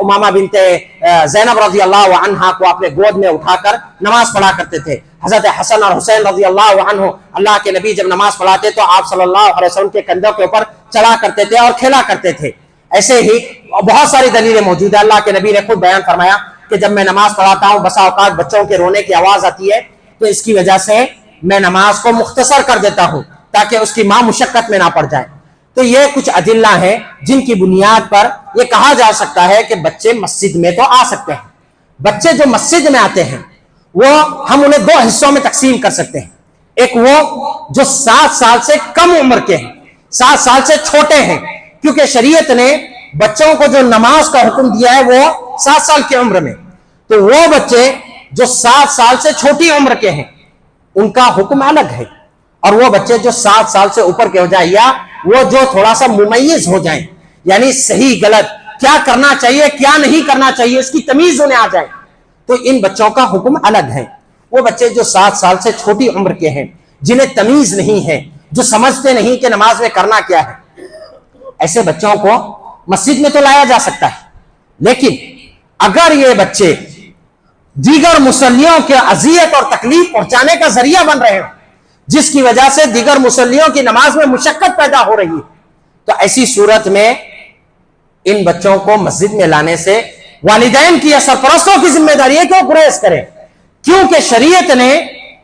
امامہ بنت زینب رضی اللہ عنہا کو اپنے گود میں اٹھا کر نماز پڑھا کرتے تھے۔ حضرت حسن اور حسین رضی اللہ عنہ، اللہ کے نبی جب نماز پڑھاتے تو آپ صلی اللہ علیہ وسلم کے کندھوں کے اوپر چلا کرتے تھے اور کھیلا کرتے تھے۔ ایسے ہی بہت ساری دلیلیں موجود ہیں۔ اللہ کے نبی نے خود بیان فرمایا کہ جب میں نماز پڑھاتا ہوں بسا اوقات بچوں کے رونے کی آواز آتی ہے تو اس کی وجہ سے میں نماز کو مختصر کر دیتا ہوں تاکہ اس کی ماں مشقت میں نہ پڑ جائے۔ تو یہ کچھ ادلہ ہیں جن کی بنیاد پر یہ کہا جا سکتا ہے کہ بچے مسجد میں تو آ سکتے ہیں۔ بچے جو مسجد میں آتے ہیں وہ ہم انہیں دو حصوں میں تقسیم کر سکتے ہیں۔ ایک وہ جو 7 سال سے کم عمر کے ہیں، 7 سال سے چھوٹے ہیں، کیونکہ شریعت نے بچوں کو جو نماز کا حکم دیا ہے وہ 7 سال کی عمر میں، تو وہ بچے جو 7 سال سے چھوٹی عمر کے ہیں ان کا حکم الگ ہے، اور وہ بچے جو 7 سال سے اوپر کے ہو جائیں یا وہ جو تھوڑا سا ممیز ہو جائیں، یعنی صحیح غلط، کیا کرنا چاہیے کیا نہیں کرنا چاہیے اس کی تمیز انہیں آ جائے، تو ان بچوں کا حکم الگ ہے۔ وہ بچے جو 7 سال سے چھوٹی عمر کے ہیں، جنہیں تمیز نہیں ہے، جو سمجھتے نہیں کہ نماز میں کرنا کیا ہے، ایسے بچوں کو مسجد میں تو لایا جا سکتا ہے، لیکن اگر یہ بچے دیگر مصلیوں کے اذیت اور تکلیف پہنچانے کا ذریعہ بن رہے ہیں، جس کی وجہ سے دیگر مصلیوں کی نماز میں مشقت پیدا ہو رہی ہے، تو ایسی صورت میں ان بچوں کو مسجد میں لانے سے والدین کی یا سرپرستوں کی ذمہ داری ہے کہ وہ گریز کریں، کیونکہ شریعت نے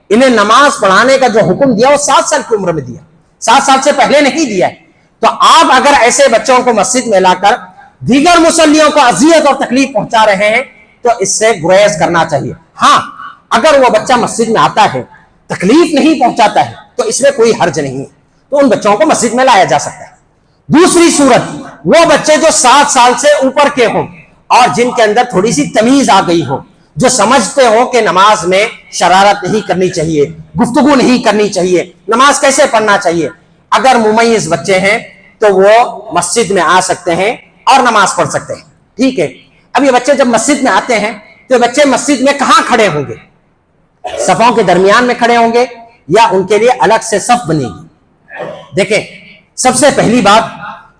انہیں نماز پڑھانے کا جو حکم دیا وہ 7 سال کی عمر میں دیا، 7 سال سے پہلے نہیں دیا ہے۔ تو آپ اگر ایسے بچوں کو مسجد میں لا کر دیگر مصلیوں کو اذیت اور تکلیف پہنچا رہے ہیں تو اس سے گریز کرنا چاہیے۔ ہاں اگر وہ بچہ مسجد میں آتا ہے، تکلیف نہیں پہنچاتا ہے تو اس میں کوئی حرج نہیں ہے، تو ان بچوں کو مسجد میں لایا جا سکتا ہے۔ دوسری صورت، وہ بچے جو 7 سال سے اوپر کے ہوں اور جن کے اندر تھوڑی سی تمیز آ گئی ہو، جو سمجھتے ہو کہ نماز میں شرارت نہیں کرنی چاہیے، گفتگو نہیں کرنی چاہیے، نماز کیسے پڑھنا چاہیے، اگر ممیز بچے ہیں تو وہ مسجد میں آ سکتے ہیں اور نماز پڑھ سکتے ہیں، ٹھیک ہے۔ اب یہ بچے جب مسجد میں آتے ہیں تو بچے مسجد میں کہاں کھڑے ہوں گے؟ صفوں کے درمیان میں کھڑے ہوں گے یا ان کے لیے الگ سے صف بنے گی؟ دیکھیں، سب سے پہلی بات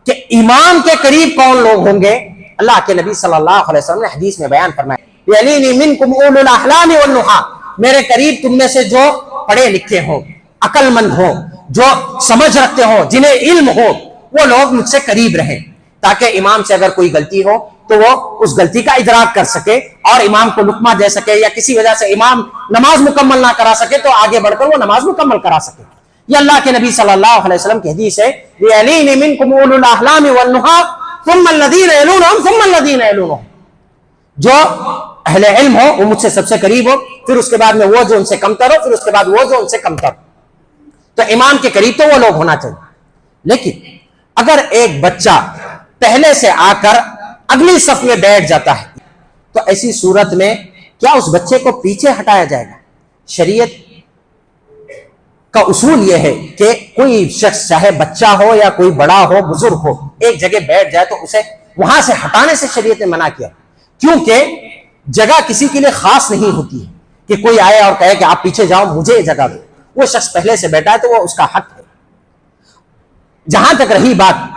کہ امام کے قریب کون لوگ ہوں گے؟ اللہ کے نبی صلی اللہ علیہ وسلم نے حدیث میں بیان فرمایا، یلینی منکم اولو الاحلام والنہی، میرے قریب تم میں سے جو پڑھے لکھے ہوں، عقل مند ہوں، جو سمجھ رکھتے ہوں، جنہیں علم ہو، وہ لوگ مجھ سے قریب رہیں، تاکہ امام سے اگر کوئی غلطی ہو تو وہ اس غلطی کا ادراک کر سکے اور امام کو لقمہ دے سکے، یا کسی وجہ سے امام نماز مکمل نہ کرا سکے تو آگے بڑھ کر وہ نماز مکمل کرا سکے۔ یہ اللہ کے نبی صلی اللہ علیہ وسلم کی حدیث ہے، یلینی منکم اولو الاحلام والنہی ثم الذین یلونہم ثم الذین یلونہم، جو اہل علم ہو وہ مجھ سے سب سے قریب ہو، پھر اس کے بعد میں وہ جو ان سے کمتر ہو، پھر اس کے بعد وہ جو ان سے کمتر ہو۔ تو امام کے قریب تو وہ لوگ ہونا چاہیے۔ لیکن اگر ایک بچہ پہلے سے آ کر اگلی صف میں بیٹھ جاتا ہے تو ایسی صورت میں کیا اس بچے کو پیچھے ہٹایا جائے گا؟ شریعت کا اصول یہ ہے کہ کوئی شخص چاہے بچہ ہو یا کوئی بڑا ہو، بزرگ ہو، ایک جگہ بیٹھ جائے تو اسے وہاں سے ہٹانے سے شریعت نے منع کیا، کیونکہ جگہ کسی کے لیے خاص نہیں ہوتی ہے کہ کوئی آئے اور کہے کہ آپ پیچھے جاؤ مجھے یہ جگہ دو۔ وہ شخص پہلے سے بیٹھا ہے تو وہ اس کا حق ہے۔ جہاں تک رہی بات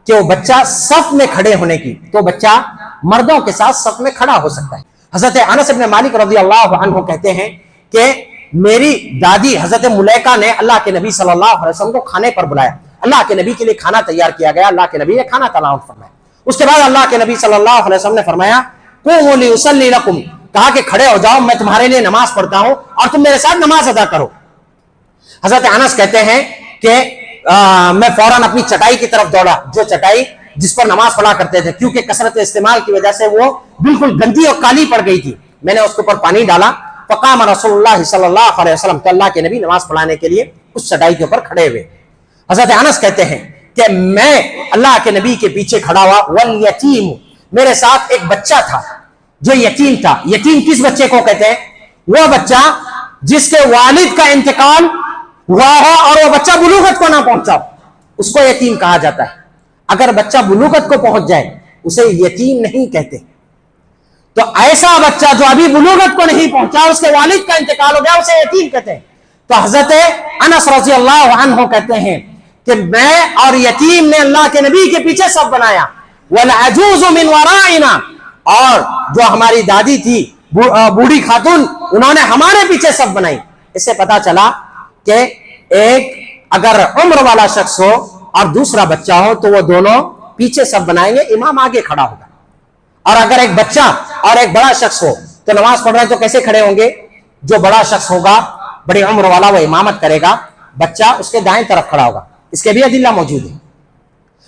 کہ وہ بچہ صف میں کھڑے ہونے کی، تو بچہ مردوں کے ساتھ صف میں کھڑا ہو سکتا ہے۔ حضرت انس بن مالک رضی اللہ عنہ کہتے ہیں کہ میری دادی حضرت ملیکہ نے اللہ کے نبی صلی اللہ علیہ وسلم کو کھانے پر بلایا، اللہ کے نبی کے لیے کھانا تیار کیا گیا، اللہ کے نبی نے کھانا تناول فرمایا۔ اس کے بعد اللہ کے نبی صلی اللہ علیہ وسلم نے فرمایا قوموا لیصلی لکم، کہا کہ کھڑے ہو جاؤ، میں تمہارے لیے نماز پڑھتا ہوں اور تم میرے ساتھ نماز ادا کرو۔ حضرت انس کہتے ہیں کہ میں فوراً اپنی چٹائی کی طرف دوڑا، جو چٹائی جس پر نماز پڑھا کرتے تھے، کیونکہ کثرت استعمال کی وجہ سے وہ بالکل گندی اور کالی پڑ گئی تھی۔ میں نے اس کے اوپر پانی ڈالا، فقام رسول اللہ صلی اللہ علیہ وسلم، تو اللہ کے نبی نماز پڑھانے کے لیے اس چٹائی کے اوپر کھڑے ہوئے۔ حضرت انس کہتے ہیں کہ میں اللہ کے نبی کے پیچھے کھڑا ہوا، والیتیم، میرے ساتھ ایک بچہ تھا جو یتیم تھا۔ یتیم کس بچے کو کہتے ہیں؟ وہ بچہ جس کے والد کا انتقال ہوا ہو اور وہ بچہ بلوغت کو نہ پہنچا ہو، اس کو یتیم کہا جاتا ہے۔ اگر بچہ بلوغت کو پہنچ جائے اسے یتیم نہیں کہتے۔ تو ایسا بچہ جو ابھی بلوغت کو نہیں پہنچا، اس کے والد کا انتقال ہو گیا، اسے یتیم کہتے ہیں۔ تو حضرت انس رضی اللہ عنہ کہتے ہیں کہ میں اور یتیم نے اللہ کے نبی کے پیچھے صف بنایا، والعجوز من ورائنا، اور جو ہماری دادی تھی بوڑھی خاتون، انہوں نے ہمارے پیچھے صف بنائی۔ اس سے پتا چلا کہ ایک اگر عمر والا شخص ہو اور دوسرا بچہ ہو تو وہ دونوں پیچھے صف بنائیں گے، امام آگے کھڑا ہوگا۔ اور اگر ایک بچہ اور ایک بڑا شخص ہو تو نماز پڑھ رہے ہیں تو کیسے کھڑے ہوں گے؟ جو بڑا شخص ہوگا، بڑی عمر والا، وہ امامت کرے گا، بچہ اس کے دائیں طرف کھڑا ہوگا۔ اس کے بھی ادلہ موجود ہیں۔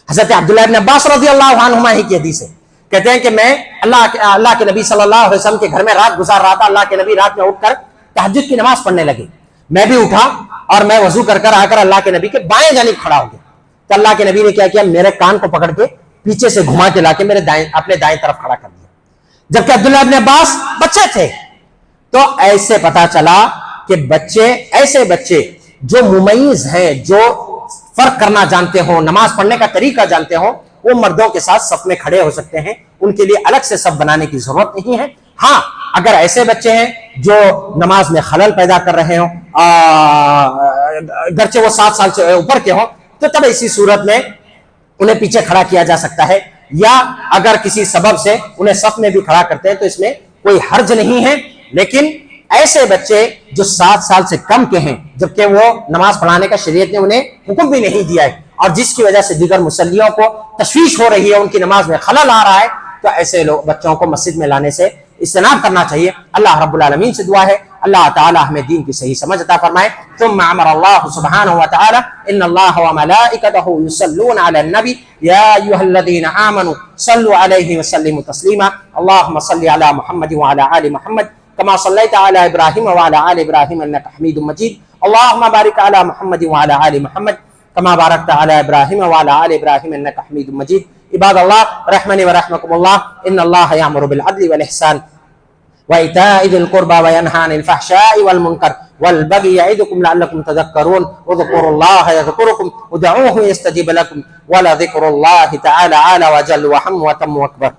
حضرت عبداللہ ابن عباس رضی اللہ عنہما ہی کی حدیث ہے، کہتے ہیں کہ میں اللہ کے نبی صلی اللہ علیہ وسلم کے گھر میں رات گزار رہا تھا، اللہ کے نبی رات میں اٹھ کر تہجد کی نماز پڑھنے لگے، میں بھی اٹھا اور میں وضو کر آ کر اللہ کے نبی کے بائیں جانب کھڑا ہو گیا۔ تو اللہ کے نبی نے کیا کیا؟ میرے کان کو پکڑ کے پیچھے سے گھما کے لا کے میرے اپنے دائیں طرف کھڑا کر دیا، جبکہ عبداللہ ابن عباس بچے تھے۔ تو ایسے پتا چلا کہ ایسے بچے جو ممیز ہیں، جو فرق کرنا جانتے ہوں، نماز پڑھنے کا طریقہ جانتے ہوں، وہ مردوں کے ساتھ صف میں کھڑے ہو سکتے ہیں، ان کے لیے الگ سے صف بنانے کی ضرورت نہیں ہے۔ ہاں، اگر ایسے بچے ہیں جو نماز میں خلل پیدا کر رہے ہوں، گرچہ وہ 7 سال سے اوپر کے ہوں، تو تب اسی صورت میں انہیں پیچھے کھڑا کیا جا سکتا ہے، یا اگر کسی سبب سے انہیں صف میں بھی کھڑا کرتے ہیں تو اس میں کوئی حرج نہیں ہے۔ لیکن ایسے بچے جو 7 سال سے کم کے ہیں، جبکہ وہ نماز پڑھانے کا شریعت نے انہیں حکم بھی نہیں دیا ہے، اور جس کی وجہ سے دیگر مصلیوں کو تشویش ہو رہی ہے، ان کی نماز میں خلل آ رہا ہے، تو ایسے بچوں کو مسجد میں لانے سے اجتناب کرنا چاہیے۔ اللہ رب العالمین سے دعا ہے اللہ تعالی ہمیں دین کی صحیح سمجھ عطا فرمائے۔ ثم امر اللہ سبحانہ وتعالی ان اللہ وملائکتہ یصلون علی النبی یا ایھا الذین آمنوا صلوا علیہ وسلموا تسلیما اللهم صل علی محمد وعلی آل محمد كما صليت على ابراہیم وعلى آل ابراہیم انك حمید مجید اللهم بارک علی محمد وعلى آل محمد كما باركت على ابراہیم وعلى آل ابراہیم انك حمید مجید۔ عباد اللہ رحمنی ورحمکم اللہ، ان اللہ یأمر بالعدل والإحسان وإيتاء ذي القربى وينهى عن الفحشاء والمنكر والبغي يعظكم لعلكم تذكرون واذكروا الله يذكركم ودعوه يستجيب لكم ولذكر الله تعالى أعلى وجل وأهم وأتم وأكبر۔